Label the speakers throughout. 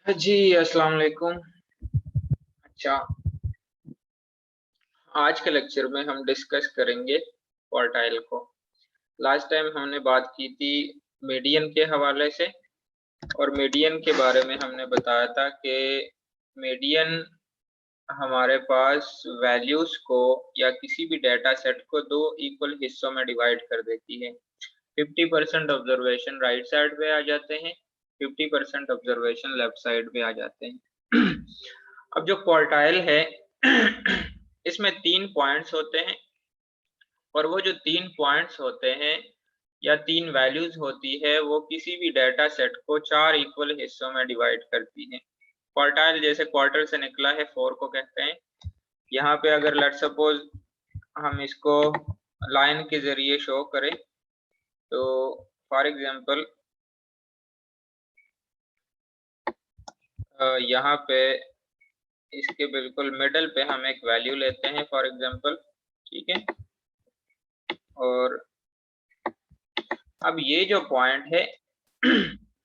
Speaker 1: जी अस्सलाम वालेकुम। अच्छा, आज के लेक्चर में हम डिस्कस करेंगे क्वार्टाइल को। लास्ट टाइम हमने बात की थी मीडियन के हवाले से, और मीडियन के बारे में हमने बताया था कि मीडियन हमारे पास वैल्यूज को या किसी भी डेटा सेट को दो इक्वल हिस्सों में डिवाइड कर देती है। 50% ऑब्जर्वेशन राइट साइड पे आ जाते हैं, 50% ऑब्जर्वेशन लेफ्ट साइड पे आ जाते हैं। अब जो क्वार्टाइल है इसमें 3 पॉइंट्स होते हैं, और वो जो 3 पॉइंट्स होते हैं या 3 वैल्यूज होती है वो किसी भी डेटा सेट को 4 इक्वल हिस्सों में डिवाइड करती हैं। क्वार्टाइल जैसे क्वार्टर से निकला है 4 को कहते हैं। यहाँ पे अगर लेट्स सपोज हम इसको लाइन के जरिए शो करें, तो फॉर एग्जांपल यहाँ पे इसके बिल्कुल मिडल पे हम एक वैल्यू लेते हैं फॉर एग्जांपल, ठीक है। और अब ये जो पॉइंट है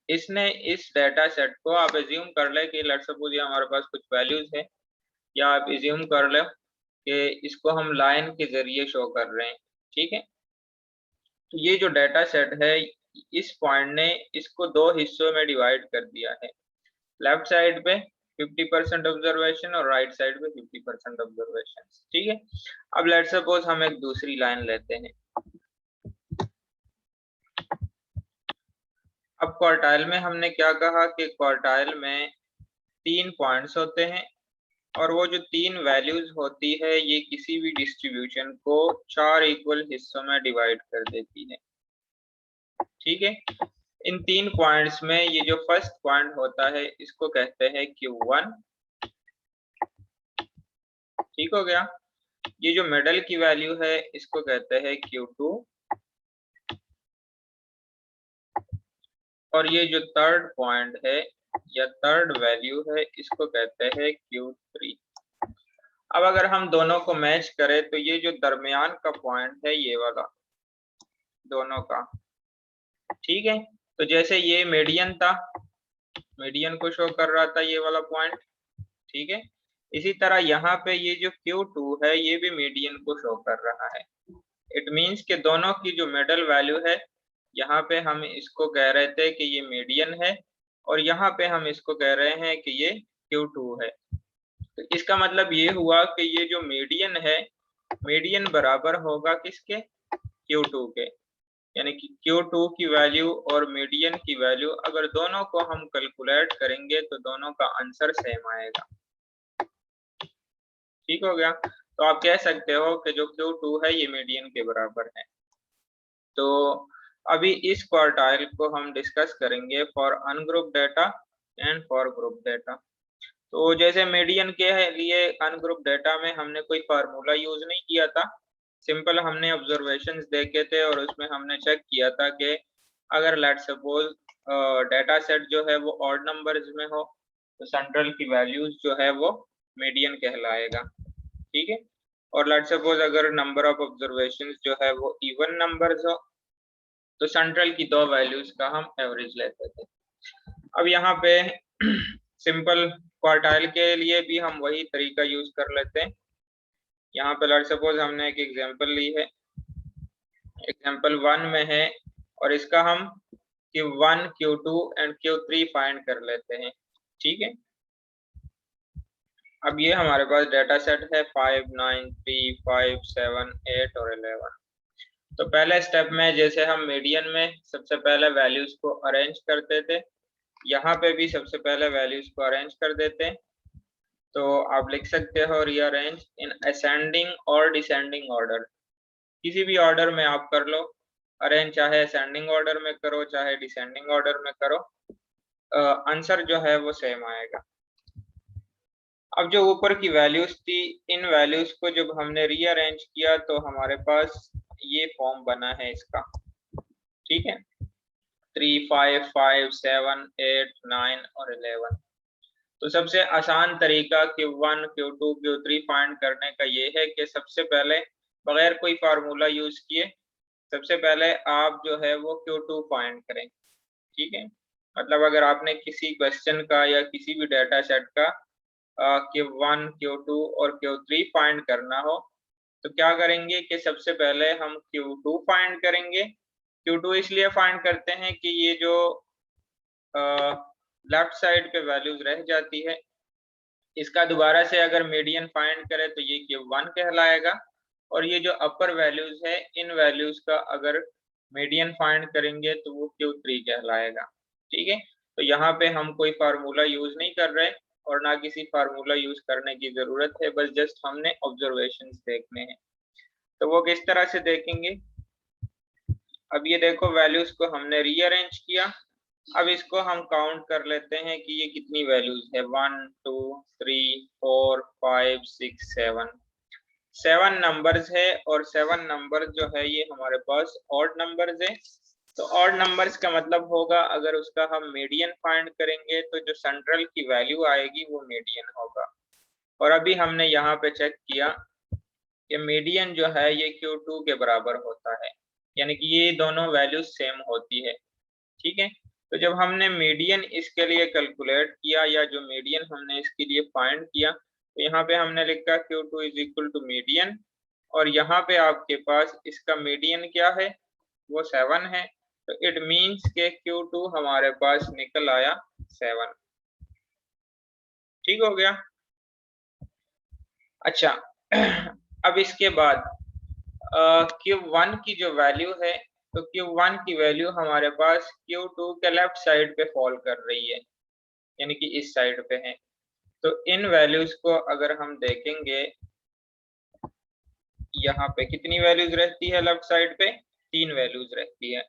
Speaker 1: इसने इस डेटा सेट को, आप एज्यूम कर ले कि लेट्स सपोज ये हमारे पास कुछ वैल्यूज है, या आप एज्यूम कर लो कि इसको हम लाइन के जरिए शो कर रहे हैं, ठीक है। तो ये जो डेटा सेट है, इस पॉइंट ने इसको दो हिस्सों में डिवाइड कर दिया है। लेफ्ट साइड पे 50% ऑब्जर्वेशन और राइट साइड पे 50% ऑब्जर्वेशन, ठीक है। अब लेट सपोज हम एक दूसरी लाइन लेते हैं। अब क्वार्टाइल में हमने क्या कहा कि क्वार्टाइल में 3 पॉइंट्स होते हैं, और वो जो 3 वैल्यूज होती है ये किसी भी डिस्ट्रीब्यूशन को 4 इक्वल हिस्सों में डिवाइड कर देती है, ठीक है। इन 3 पॉइंट्स में ये जो फर्स्ट पॉइंट होता है इसको कहते हैं Q1, ठीक हो गया। ये जो मिडल की वैल्यू है इसको कहते हैं Q2, और ये जो थर्ड पॉइंट है या थर्ड वैल्यू है इसको कहते हैं Q3। अब अगर हम दोनों को मैच करें तो ये जो दरमियान का पॉइंट है ये वाला, दोनों का, ठीक है। तो जैसे ये मीडियन था, मीडियन को शो कर रहा था ये वाला पॉइंट, ठीक है। इसी तरह यहाँ पे ये जो Q2 है ये भी मीडियन को शो कर रहा है। इट मीन्स कि दोनों की जो मिडल वैल्यू है, यहाँ पे हम इसको कह रहे थे कि ये मीडियन है, और यहाँ पे हम इसको कह रहे हैं कि ये Q2 है। तो इसका मतलब ये हुआ कि ये जो मीडियन है, मीडियन बराबर होगा किसके? Q2 के। यानी कि Q2 की वैल्यू और मीडियन की वैल्यू अगर दोनों को हम कैलकुलेट करेंगे तो दोनों का आंसर सेम आएगा, ठीक हो गया। तो आप कह सकते हो कि जो Q2 है ये मीडियन के बराबर है। तो अभी इस क्वार्टाइल को हम डिस्कस करेंगे for ungroup data and for group data. तो जैसे मीडियन के लिए अनग्रुप डेटा में हमने कोई फार्मूला यूज नहीं किया था, सिंपल हमने ऑब्जर्वेशंस देखे थे और उसमें हमने चेक किया था कि अगर लेट सपोज डेटा सेट जो है वो ऑड नंबर्स में हो तो सेंट्रल की वैल्यूज जो है वो मीडियन कहलाएगा, ठीक है। और लेट सपोज अगर नंबर ऑफ ऑब्जर्वेशंस जो है वो इवन नंबर्स हो तो सेंट्रल की दो वैल्यूज का हम एवरेज लेते थे। अब यहाँ पे सिंपल क्वार्टाइल के लिए भी हम वही तरीका यूज कर लेते हैं। यहाँ पे लेट सपोज हमने एक एग्जांपल ली है, एग्जांपल 1 में है, और इसका हम Q1, Q2 and Q3 find कर लेते हैं, ठीक है। अब ये हमारे पास डेटा सेट है 5, 9, 3, 5, 7, 8 और 11। तो पहले स्टेप में जैसे हम मीडियन में सबसे पहले वैल्यूज को अरेंज करते थे, यहाँ पे भी सबसे पहले वैल्यूज को अरेंज कर देते हैं। तो आप लिख सकते हो रीअरेंज इन असेंडिंग और डिसेंडिंग ऑर्डर, किसी भी ऑर्डर में आप कर लो अरेंज, चाहे असेंडिंग ऑर्डर में करो चाहे डिसेंडिंग ऑर्डर में करो, आंसर जो है वो सेम आएगा। अब जो ऊपर की वैल्यूज थी, इन वैल्यूज को जब हमने रीअरेंज किया तो हमारे पास ये फॉर्म बना है इसका, ठीक है। 3, 5, 5, 7, 8, 9 और 11। तो सबसे आसान तरीका Q1, Q2, Q3 फाइंड करने का ये है कि सबसे पहले बगैर कोई फार्मूला यूज किए सबसे पहले आप जो है वो Q2 फाइंड करें, ठीक है। मतलब अगर आपने किसी क्वेश्चन का या किसी भी डेटा सेट का Q1, Q2 और Q3 फाइंड करना हो तो क्या करेंगे कि सबसे पहले हम Q2 फाइंड करेंगे। Q2 इसलिए फाइंड करते हैं कि ये जो लेफ्ट साइड पे वैल्यूज रह जाती है, इसका दोबारा से अगर मीडियन फाइंड करें तो ये Q1 कहलाएगा, और ये जो अपर वैल्यूज है इन वैल्यूज का अगर मीडियन फाइंड करेंगे तो वो Q3 कहलाएगा। ठीक है, तो यहाँ पे हम कोई फार्मूला यूज नहीं कर रहे और ना किसी फार्मूला यूज करने की जरूरत है, बस जस्ट हमने ऑब्जर्वेशंस देखने हैं। तो वो किस तरह से देखेंगे, अब ये देखो वैल्यूज को हमने रीअरेंज किया। अब इसको हम काउंट कर लेते हैं कि ये कितनी वैल्यूज है, 1 2 3 4 5 6 7 7 नंबर्स है, और 7 नंबर्स जो है ये हमारे पास ऑड नंबर्स है। तो ऑड नंबर्स का मतलब होगा अगर उसका हम मीडियन फाइंड करेंगे तो जो सेंट्रल की वैल्यू आएगी वो मीडियन होगा। और अभी हमने यहाँ पे चेक किया कि मीडियन जो है ये Q2 के बराबर होता है, यानी कि ये दोनों वैल्यूज सेम होती है। ठीक है, तो जब हमने मीडियन इसके लिए कैलकुलेट किया या जो मीडियन हमने इसके लिए फाइंड किया तो यहाँ पे हमने लिखा Q2 is equal to median, और यहाँ पे आपके पास इसका मीडियन क्या है, वो 7 है। तो इट मीन्स के Q2 हमारे पास निकल आया 7। ठीक हो गया। अच्छा अब इसके बाद Q1 की जो वैल्यू है, तो Q1 की वैल्यू हमारे पास Q2 के लेफ्ट साइड पे फॉल कर रही है, यानी कि इस साइड पे है। तो इन वैल्यूज को अगर हम देखेंगे, यहाँ पे कितनी वैल्यूज रहती है लेफ्ट साइड पे, 3 वैल्यूज रहती है।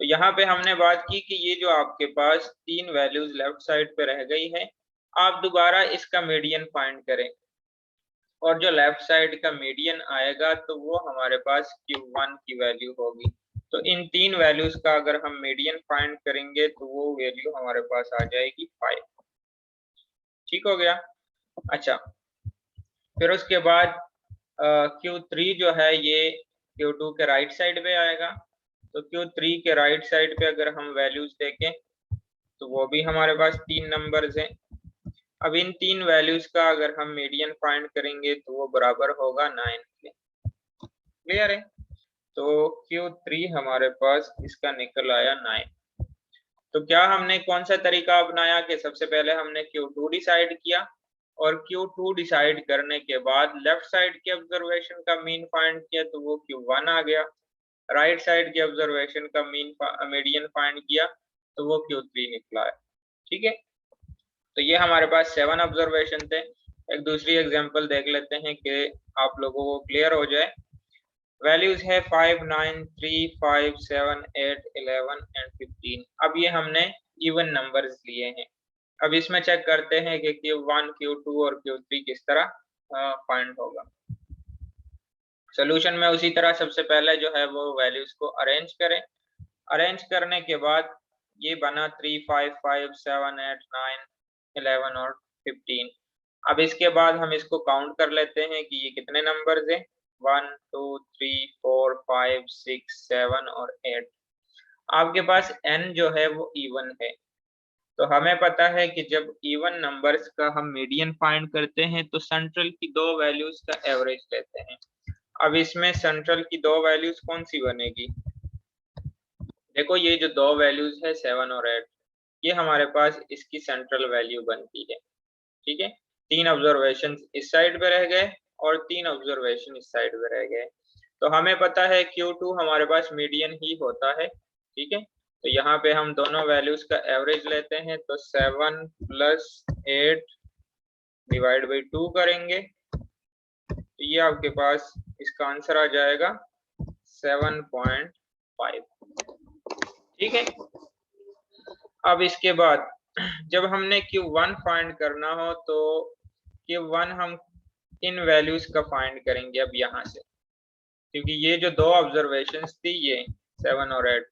Speaker 1: तो यहाँ पे हमने बात की कि ये जो आपके पास 3 वैल्यूज लेफ्ट साइड पे रह गई है, आप दोबारा इसका मीडियन फाइंड करें, और जो लेफ्ट साइड का मीडियन आएगा तो वो हमारे पास Q1 की वैल्यू होगी। तो इन 3 वैल्यूज का अगर हम मीडियन फाइंड करेंगे तो वो वैल्यू हमारे पास आ जाएगी 5। ठीक हो गया। अच्छा, फिर उसके बाद Q3 जो है ये Q2 के राइट साइड पे आएगा। तो Q3 के राइट साइड पे अगर हम वैल्यूज देखें तो वो भी हमारे पास 3 नंबर्स हैं। अब इन 3 वैल्यूज का अगर हम मीडियन फाइंड करेंगे तो वो बराबर होगा 9 के। क्लियर है, तो Q3 हमारे पास इसका निकल आया 9। तो क्या हमने कौन सा तरीका अपनाया कि सबसे पहले हमने Q2 डिसाइड किया, और Q2 डिसाइड करने के बाद लेफ्ट साइड के ऑब्जर्वेशन का मीन फाइंड किया तो वो Q1 आ गया। राइट साइड के ऑब्जर्वेशन का मीडियन फाइंड किया तो वो Q3 निकला है। ठीक है, तो ये हमारे पास 7 ऑब्जर्वेशन थे। एक दूसरी एग्जांपल देख लेते हैं कि आप लोगों को क्लियर हो जाए। वैल्यूज है 5 9 3 5 7 8 11 एंड 15। अब ये हमने इवन नंबर्स लिए हैं। अब इसमें चेक करते हैं कि Q1 Q2 और Q3 किस तरह फाइंड होगा। सोल्यूशन में उसी तरह सबसे पहले जो है वो वैल्यूज को अरेंज करें। अरेंज करने के बाद ये बना 3 5 5 7 8 9 11 और 15। अब इसके बाद हम इसको काउंट कर लेते हैं कि ये कितने नंबर्स हैं, 1 2 3 4 5 6 7 और 8। आपके पास n जो है वो इवन है। तो हमें पता है कि जब इवन नंबर्स का हम मीडियन फाइंड करते हैं तो सेंट्रल की 2 वैल्यूज का एवरेज लेते हैं। अब इसमें सेंट्रल की 2 वैल्यूज कौन सी बनेगी, देखो ये जो 2 वैल्यूज है 7 और 8, ये हमारे पास इसकी सेंट्रल वैल्यू बनती है। ठीक है, 3 ऑब्जर्वेशन इस साइड पे रह गए और 3 ऑब्जर्वेशन इस साइड पे रह गए। तो हमें पता है Q2 हमारे पास मीडियन ही होता है। ठीक है, तो यहाँ पे हम दोनों वैल्यूज का एवरेज लेते हैं, तो 7 प्लस 8 डिवाइड बाई 2 करेंगे तो ये आपके पास इसका आंसर आ जाएगा 7.5। ठीक है, अब इसके बाद जब हमने Q1 फाइंड करना हो तो Q1 हम इन वैल्यूज का फाइंड करेंगे। अब यहाँ से क्योंकि ये जो 2 ऑब्जर्वेशंस थी ये 7 और 8,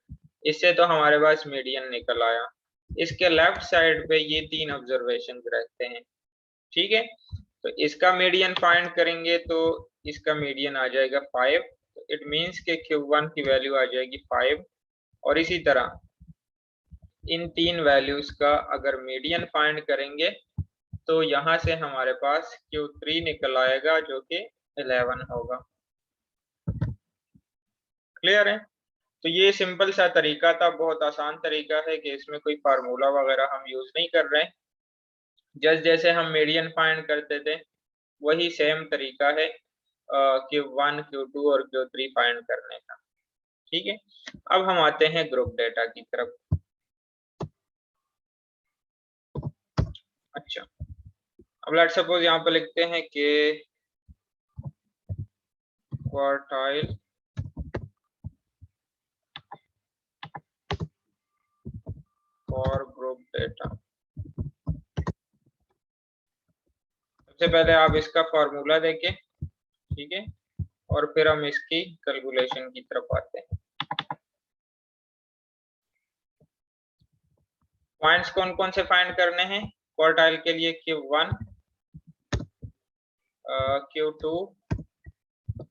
Speaker 1: इससे तो हमारे पास मीडियन निकल आया। इसके लेफ्ट साइड पे ये 3 ऑब्जर्वेशंस रहते हैं। ठीक है, तो इसका मीडियन फाइंड करेंगे तो इसका मीडियन आ जाएगा 5। तो इट मीन्स के Q1 की वैल्यू आ जाएगी 5। और इसी तरह इन तीन वैल्यूज का अगर मीडियन फाइंड करेंगे तो यहाँ से हमारे पास Q3 निकल आएगा जो कि 11 होगा। क्लियर है? तो ये सिंपल सा तरीका था, बहुत आसान तरीका है कि इसमें कोई फार्मूला वगैरह हम यूज नहीं कर रहे हैं। जस्ट जैसे हम मीडियन फाइंड करते थे वही सेम तरीका है Q1, Q2 और Q3 फाइंड करने का। ठीक है, अब हम आते हैं ग्रुप डेटा की तरफ। अच्छा, अब लेट्स सपोज यहाँ पर लिखते हैं कि क्वार्टाइल फॉर ग्रुप डेटा। सबसे पहले आप इसका फॉर्मूला देखें, ठीक है, और फिर हम इसकी कैलकुलेशन की तरफ आते हैं। पॉइंट्स कौन कौन से फाइंड करने हैं क्वार्टाइल के लिए? Q1, Q2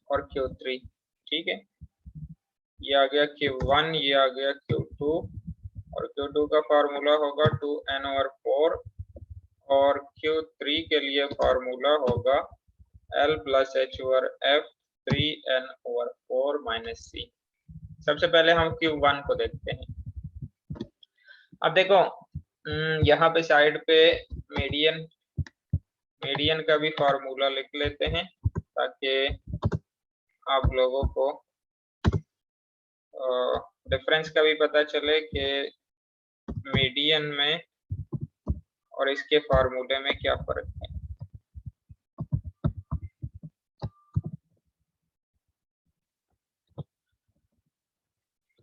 Speaker 1: और Q3। ठीक है, ये आ गया Q1, ये आ गया Q2, और Q2 का फार्मूला होगा 2n/4 और Q3 के लिए फार्मूला होगा L+H/F 3n/4 - C। सबसे पहले हम Q1 को देखते हैं। अब देखो यहाँ पे साइड पे मीडियन का भी फार्मूला लिख लेते हैं ताकि आप लोगों को डिफरेंस का भी पता चले कि मीडियन में और इसके फार्मूले में क्या फर्क है।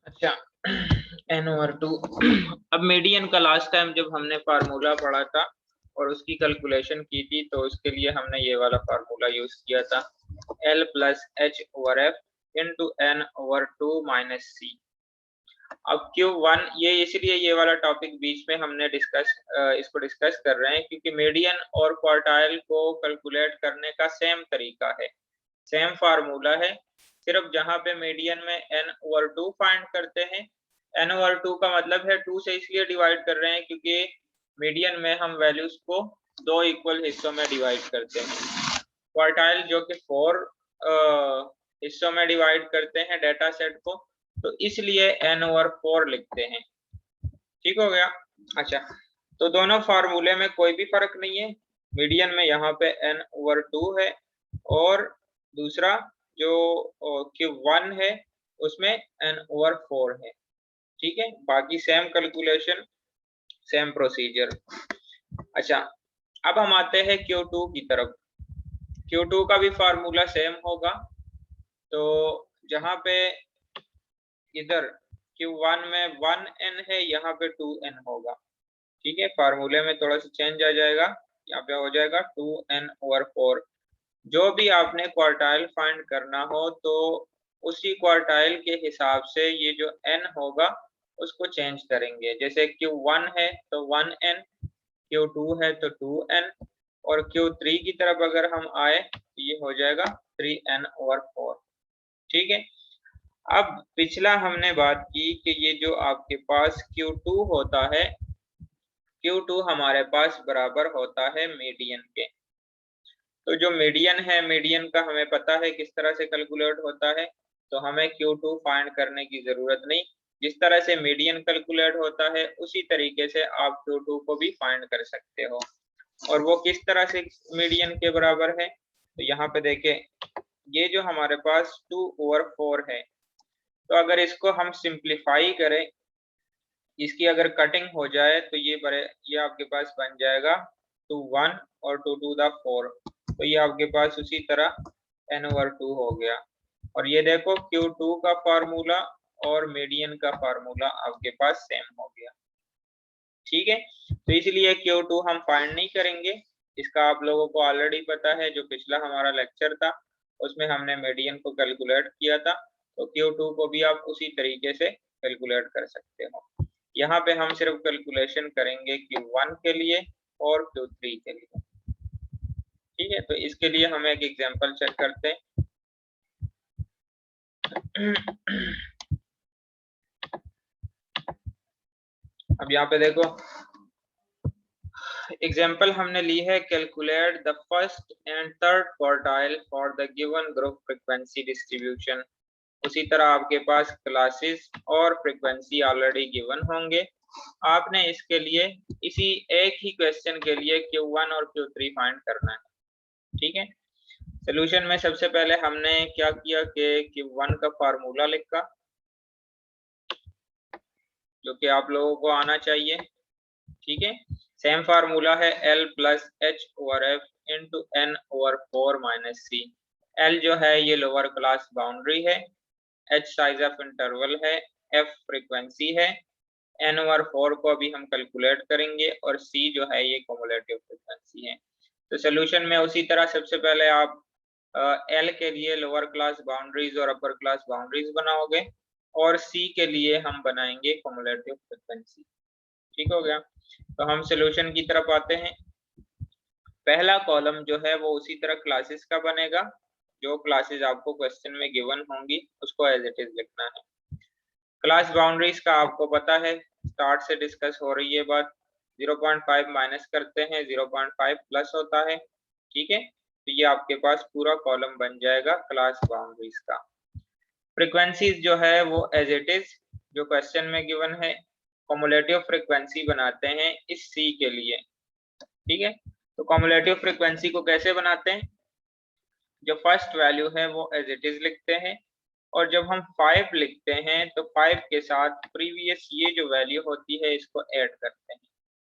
Speaker 1: अच्छा, n/2। अब मीडियन का लास्ट टाइम जब हमने फार्मूला पढ़ा था और उसकी कैलकुलेशन की थी तो उसके लिए हमने ये वाला फार्मूला यूज किया था, L+H/F × n/2 - C। अब Q1, ये इसलिए ये वाला टॉपिक बीच में हमने इसको डिस्कस कर रहे हैं क्योंकि मीडियन और क्वार्टाइल को कैलकुलेट करने का सेम तरीका है, सेम फार्मूला है, सिर्फ जहां पे मीडियन में n/2 फाइंड करते हैं। n/2 का मतलब है 2 से इसलिए डिवाइड कर रहे हैं क्योंकि मीडियन में हम वैल्यूज को 2 इक्वल हिस्सों में डिवाइड करते हैं, क्वार्टाइल जो कि 4 हिस्सों में डिवाइड करते हैं डेटा सेट को, तो इसलिए n/4 लिखते हैं। ठीक हो गया? अच्छा, तो दोनों फार्मूले में कोई भी फर्क नहीं है, मीडियन में यहाँ पे n/2 है और दूसरा जो Q1 है उसमें n/4 है। ठीक है, बाकी सेम कैलकुलेशन, सेम प्रोसीजर। अच्छा, अब हम आते हैं Q2 की तरफ। Q2 का भी फार्मूला सेम होगा, तो जहाँ पे इधर Q1 में 1n है यहाँ पे 2n होगा। ठीक है, फार्मूले में थोड़ा सा चेंज आ जाएगा, यहाँ पे हो जाएगा 2n/4। जो भी आपने क्वार्टाइल फाइंड करना हो तो उसी क्वार्टाइल के हिसाब से ये जो n होगा उसको चेंज करेंगे। जैसे Q1 है तो 1n, Q2 है तो 2n, और Q3 की तरफ अगर हम आए तो ये हो जाएगा 3n/4। ठीक है, अब पिछला हमने बात की कि ये जो आपके पास Q2 होता है, Q2 हमारे पास बराबर होता है मीडियन के। तो जो मीडियन है, मीडियन का हमें पता है किस तरह से कैलकुलेट होता है, तो हमें Q2 फाइंड करने की जरूरत नहीं। जिस तरह से मीडियन कैलकुलेट होता है उसी तरीके से आप Q2 को भी फाइंड कर सकते हो। और वो किस तरह से मीडियन के बराबर है, तो यहाँ पे देखें, ये जो हमारे पास 2/4 है, तो अगर इसको हम सिंप्लीफाई करें, इसकी अगर कटिंग हो जाए तो ये आपके पास बन जाएगा 2 1 और 2 4, तो ये आपके पास उसी तरह n/2 हो गया। और ये देखो Q2 का फार्मूला और मीडियन का फार्मूला आपके पास सेम हो गया। ठीक है, तो इसलिए Q2 हम फाइंड नहीं करेंगे, इसका आप लोगों को ऑलरेडी पता है, जो पिछला हमारा लेक्चर था उसमें हमने मीडियन को कैलकुलेट किया था, तो Q2 को भी आप उसी तरीके से कैलकुलेट कर सकते हो। यहाँ पे हम सिर्फ कैलकुलेशन करेंगे Q1 के लिए और Q3 के लिए। ठीक है, तो इसके लिए हम एक एग्जांपल चेक करते हैं। अब यहाँ पे देखो एग्जाम्पल हमने ली है, calculate the first and third quartile for the given group frequency distribution. उसी तरह आपके पास क्लासेस और फ्रीक्वेंसी ऑलरेडी गिवन होंगे। आपने इसके लिए इसी एक ही क्वेश्चन के लिए Q1 और Q3 फाइंड करना है। ठीक है, सोल्यूशन में सबसे पहले हमने क्या किया कि Q1 का फार्मूला लिखा, जो कि आप लोगों को आना चाहिए। ठीक है, सेम फार्मूला है L plus H over F into N over 4 minus C. L जो है ये लोअर क्लास बाउंड्री है, H साइज ऑफ इंटरवल है, F फ्रीक्वेंसी है, N ओवर 4 को अभी हम कैलकुलेट करेंगे और C जो है ये क्युमुलेटिव फ्रीक्वेंसी है। तो सोल्यूशन में उसी तरह सबसे पहले आप L के लिए लोअर क्लास बाउंड्रीज और अपर क्लास बाउंड्रीज बनाओगे और C के लिए हम बनाएंगे क्युमुलेटिव फ्रीक्वेंसी। ठीक हो गया, तो हम सोल्यूशन की तरफ आते हैं। पहला कॉलम जो है वो उसी तरह क्लासेस का बनेगा, जो क्लासेस आपको क्वेश्चन में गिवन होंगी उसको एज इट इज लिखना है। क्लास बाउंड्रीज का आपको पता है, स्टार्ट से डिस्कस हो रही है बात। 0.5 माइनस करते हैं 0.5 प्लस होता है। ठीक है, तो ये आपके पास पूरा कॉलम बन जाएगा क्लास बाउंड्रीज का। फ्रीक्वेंसीज जो है वो एज इट इज जो क्वेश्चन में गिवन है, क्युमुलेटिव फ्रीक्वेंसी बनाते हैं इस C के लिए। ठीक है, तो क्युमुलेटिव फ्रीक्वेंसी को कैसे बनाते हैं, जो फर्स्ट वैल्यू है वो एज इट इज लिखते हैं और जब हम 5 लिखते हैं तो 5 के साथ प्रीवियस ये जो वैल्यू होती है इसको ऐड करते हैं।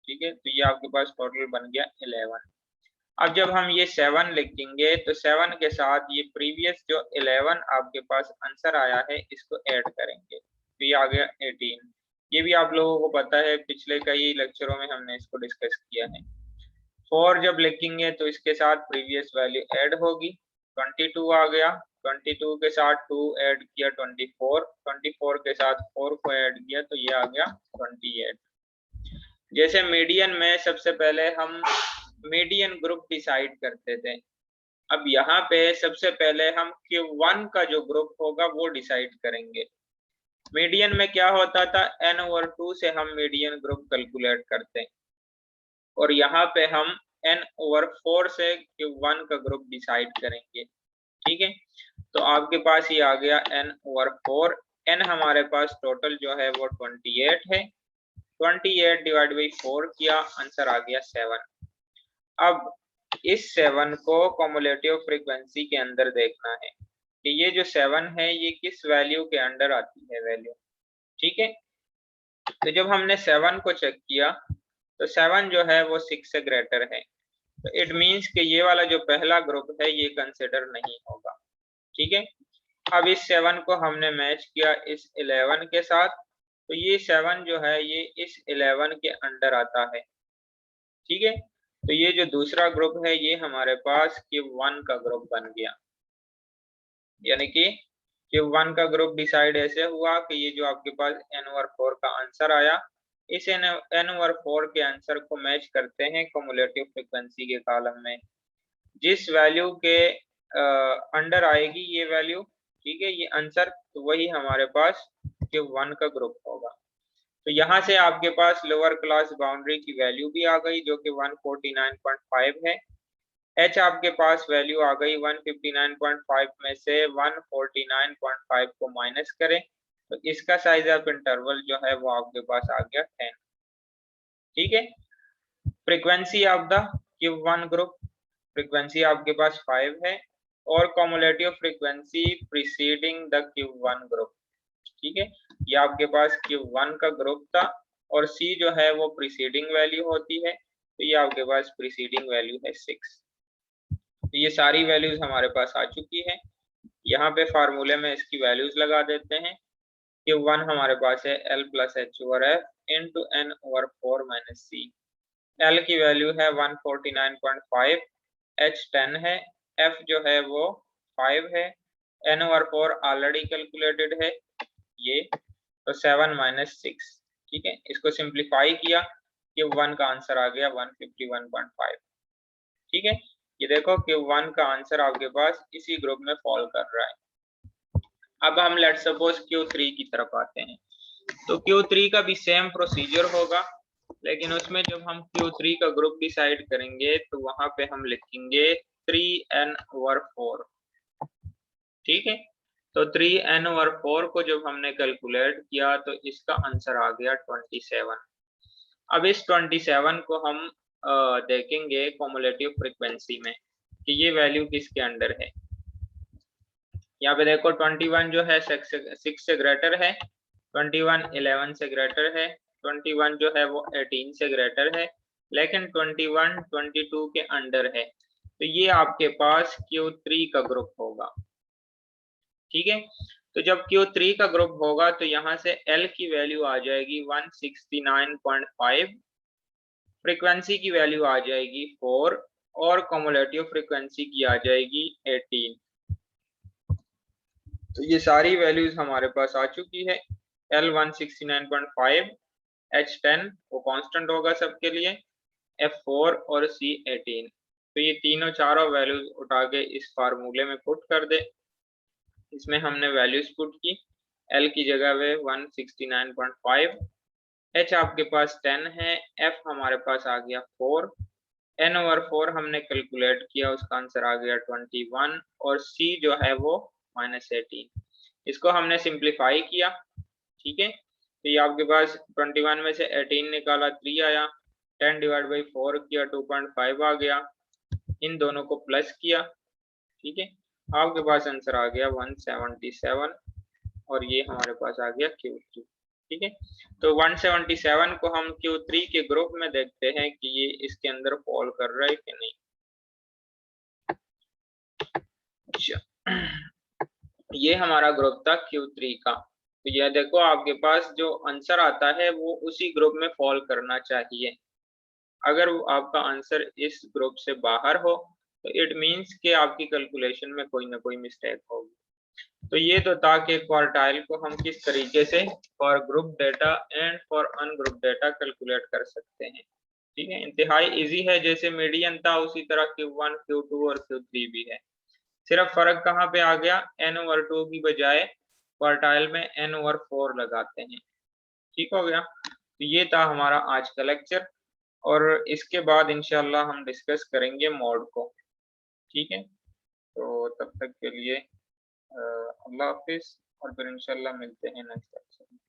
Speaker 1: ठीक है, तो ये आपके पास टोटल बन गया 11। अब जब हम ये 7 लिखेंगे तो 7 के साथ ये प्रीवियस जो 11 आपके पास आंसर आया है इसको ऐड करेंगे, तो ये आ गया 18। ये भी आप लोगों को पता है, पिछले कई लेक्चरों में हमने इसको डिस्कस किया है। 4 जब लिखेंगे तो इसके साथ प्रीवियस वैल्यू ऐड होगी, 22 आ गया। 22 के साथ 2 ऐड किया 24, 24 के साथ 4 को ऐड किया तो ये आ गया 28। जैसे मीडियन में सबसे पहले हम मीडियन ग्रुप डिसाइड करते थे, अब यहाँ पे सबसे पहले हम Q1 का जो ग्रुप होगा वो डिसाइड करेंगे। मीडियन में क्या होता था, n ओवर 2 से हम मीडियन ग्रुप कैलकुलेट करते हैं और यहाँ पे हम n ओवर 4 से Q1 का ग्रुप डिसाइड करेंगे। ठीक है, तो आपके पास ये आ गया n ओवर 4। n हमारे पास टोटल जो है वो 28 है, 28 डिवाइड बाई 4 किया, आंसर आ गया 7। अब इस 7 को क्युमुलेटिव फ्रीक्वेंसी के अंदर देखना है कि ये जो 7 है ये किस वैल्यू के अंडर आती है वैल्यू। ठीक है, तो जब हमने 7 को चेक किया तो 7 जो है वो 6 से ग्रेटर है, तो इट मीन्स कि ये वाला जो पहला ग्रुप है ये कंसिडर नहीं होगा। ठीक है, अब इस 7 को हमने मैच किया इस 11 के साथ, तो ये 7 जो है ये इस 11 के अंडर आता है। ठीक है, तो ये जो दूसरा ग्रुप है ये हमारे पास Q1 का ग्रुप बन गया, यानी कि Q1 का ग्रुप डिसाइड ऐसे हुआ कि ये जो आपके पास n ओवर 4 का आंसर आया, इस n ओवर 4 के आंसर को मैच करते हैं क्युमुलेटिव फ्रीक्वेंसी के कॉलम में, जिस वैल्यू के अंडर आएगी ये वैल्यू, ठीक है, ये आंसर, तो वही हमारे पास Q1 का ग्रुप होगा। तो यहाँ से आपके पास लोअर क्लास बाउंड्री की वैल्यू भी आ गई जो कि 149.5 है। H आपके पास वैल्यू आ गई 159.5 में से 149.5 को माइनस करें तो इसका साइज ऑफ इंटरवल जो है वो आपके पास आ गया 10। ठीक है, frequency of the Q1 group, frequency आपके पास 5 है और cumulative frequency preceding the Q1 group. ठीक है, ये आपके पास Q1 का ग्रुप था और C जो है वो प्रीसीडिंग वैल्यू होती है, तो ये आपके पास प्रीसीडिंग वैल्यू है 6। तो ये सारी वैल्यूज हमारे पास आ चुकी है, यहाँ पे फार्मूले में इसकी वैल्यूज लगा देते हैं। Q1 हमारे पास है L plus H over F into N over 4 minus C. L की वैल्यू है 149.5, H 10 है, F जो है वो 5 है, n ओवर 4 ऑलरेडी कैलकुलेटेड है ये, तो 7 माइनस 6। ठीक है, इसको सिंप्लीफाई किया, Q1 का आंसर आ गया 151.5। ठीक है, ये देखो Q1 का आंसर आपके पास इसी ग्रुप में फॉल कर रहा है। अब हम लेट्स सपोज Q3 की तरफ आते हैं। तो Q3 का भी सेम प्रोसीजर होगा, लेकिन उसमें जब हम Q3 का ग्रुप डिसाइड करेंगे तो वहां पे हम लिखेंगे 3n/4। ठीक है, तो 3n/4 को जब हमने कैलकुलेट किया तो इसका आंसर आ गया 27। अब इस 27 को हम देखेंगे कॉमुलेटिव फ्रीक्वेंसी में कि ये वैल्यू किसके अंडर है। यहाँ पे देखो 21 जो है 6 से ग्रेटर है, 21 11 से ग्रेटर है, 21 जो है वो 18 से ग्रेटर है, लेकिन 21 22 के अंडर है। तो ये आपके पास Q3 का ग्रुप होगा। ठीक है, तो जब Q3 का ग्रुप होगा तो यहाँ से L की वैल्यू आ जाएगी 169.5, फ्रीक्वेंसी की वैल्यू आ जाएगी 4 और कॉमुलेटिव फ्रीक्वेंसी की आ जाएगी 18। तो ये सारी वैल्यूज हमारे पास आ चुकी है। L 169.5, H10 वो कांस्टेंट होगा सबके लिए, F4 और C 18। तो ये तीनों चारों वैल्यूज उठा के इस फार्मूले में पुट कर दे। इसमें हमने वैल्यूज पुट की, L की जगह पे 169.5, H आपके पास 10 है, F हमारे पास आ गया 4, n/4 हमने कैलकुलेट किया, उसका आंसर आ गया 21 और C जो है वो -18। इसको हमने सिंप्लीफाई किया। ठीक है, तो ये आपके पास 21 में से 18 निकाला 3 आया, 10 डिवाइड बाई 4 किया 2.5 आ गया, इन दोनों को प्लस किया। ठीक है, आपके पास आंसर आ गया 177 और ये हमारे पास आ गया Q3। ठीक है, तो 177 को हम Q3 के ग्रुप में देखते हैं कि ये इसके अंदर फॉल कर रहा है कि नहीं। अच्छा, ये हमारा ग्रुप था Q3 का। तो यह देखो आपके पास जो आंसर आता है वो उसी ग्रुप में फॉल करना चाहिए। अगर आपका आंसर इस ग्रुप से बाहर हो तो इट मीन्स कि आपकी कैलकुलेशन में कोई ना कोई मिस्टेक होगी। तो ये तो था कि क्वार्टाइल को हम किस तरीके से for group data and for ungroup data calculate कर सकते हैं। ठीक है, इंतहाई इजी है, जैसे मीडियन था उसी तरह Q1 Q2 और Q3 भी है। सिर्फ फर्क कहाँ पे आ गया, n/2 की बजाय क्वार्टाइल में n/4 लगाते हैं। ठीक हो गया, तो ये था हमारा आज का लेक्चर और इसके बाद इंशाल्लाह हम डिस्कस करेंगे मॉड को। ठीक है, तो तब तक के लिए अल्लाह हाफिज और फिर इंशाल्लाह मिलते हैं नेक्स्ट लेक्चर में।